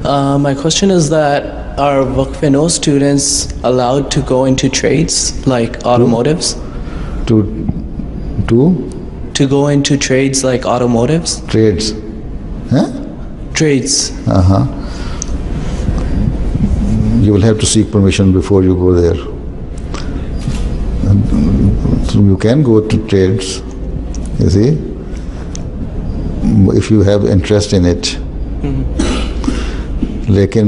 My question is that are Waqf students allowed to go into trades like automotives? To go into trades like automotives? Trades. Huh? Trades. You will have to seek permission before you go there. So you can go to trades, you see, if you have interest in it. لیکن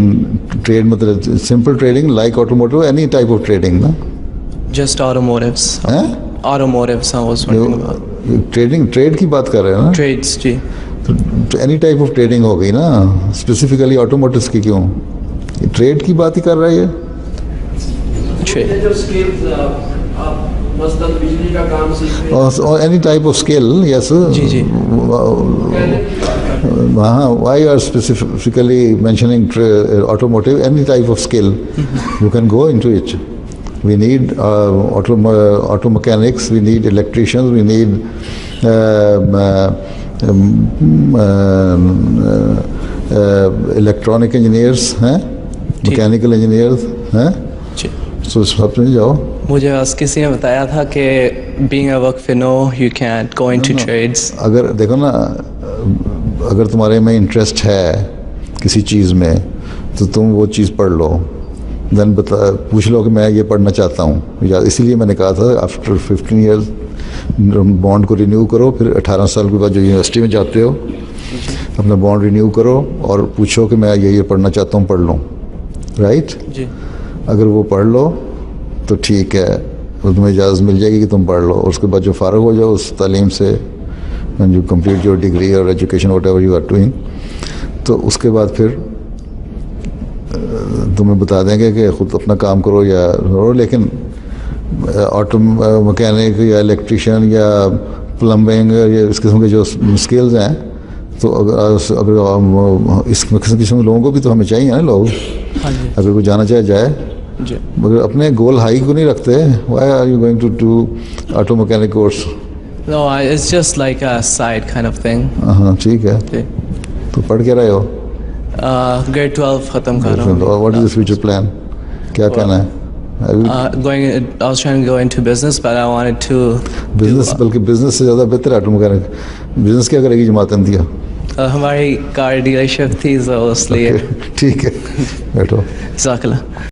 trade مطلب simple trading like automotive any type of trading نا just آٹوموٹیوس آٹوموٹیوس trade کی بات کر رہے ہیں نا traits جی تو اینی ٹائپ آف ٹریڈنگ ہو گئی نا اسپیسیفکلی آٹوموٹیوس کی کیوں ٹریڈ کی بات ہی کر رہا ہے یہ any type of skill yes جی جی why you are specifically mentioning automotive, any type of skill you can go into it. We need auto mechanics, we need electricians, we need electronic engineers, mechanical engineers, so سب سمجھ جاؤ. مجھے بس کسی نے بتایا تھا کہ being a Waqf you can't go into trades. اگر دیکھو نا اگر تمہارے میں انٹرسٹ ہے کسی چیز میں تو تم وہ چیز پڑھ لو دین پوچھ لو کہ میں یہ پڑھنا چاہتا ہوں. اسی لیے میں نے کہا تھا آفٹر 15 ایئرز بانڈ کو رینیو کرو, پھر 18 سال کے بعد جو یونیورسٹی میں جاتے ہو اپنا بانڈ رینیو کرو اور پوچھو کہ میں یہ پڑھنا چاہتا ہوں, پڑھ لوں. رائٹ جی اگر وہ پڑھ لو تو ٹھیک ہے, تمہیں اجازت مل جائے گی کہ تم پڑھ لو. اور اس کے بعد جو فارغ ہو جاؤ اس تعلیم سے when you complete your degree or education whatever you are doing, تو اس کے بعد پھر تمہیں بتا دیں گے کہ خود اپنا کام کرو یا کرو. لیکن آٹو مکینک یا الیکٹریشین یا پلمبنگ یا اس قسم کے جو اسکلز ہیں تو اگر اس قسم کے لوگوں کو بھی تو ہمیں چاہیے نا لوگ. اگر کوئی جانا چاہے جائے, مگر اپنے گول ہائی کو نہیں رکھتے. Why are you going to do auto mechanic course? No, it's just like a side kind of thing. ٹھیک ہے. تو پڑھ کے رہے ہو؟ Grade 12 ختم کر رہا ہوں. What is the future plan? کیا کہنا ہے؟ I was trying to go into business, but I wanted to. Business بلکہ بزنس سے زیادہ بہتر آٹو مکینک. بزنس کیا کرے گی جماعت احمدیہ؟ ہماری کار ڈیلر شپ تھی تو اس لیے. ٹھیک ہے بیٹھو. جزاک اللہ.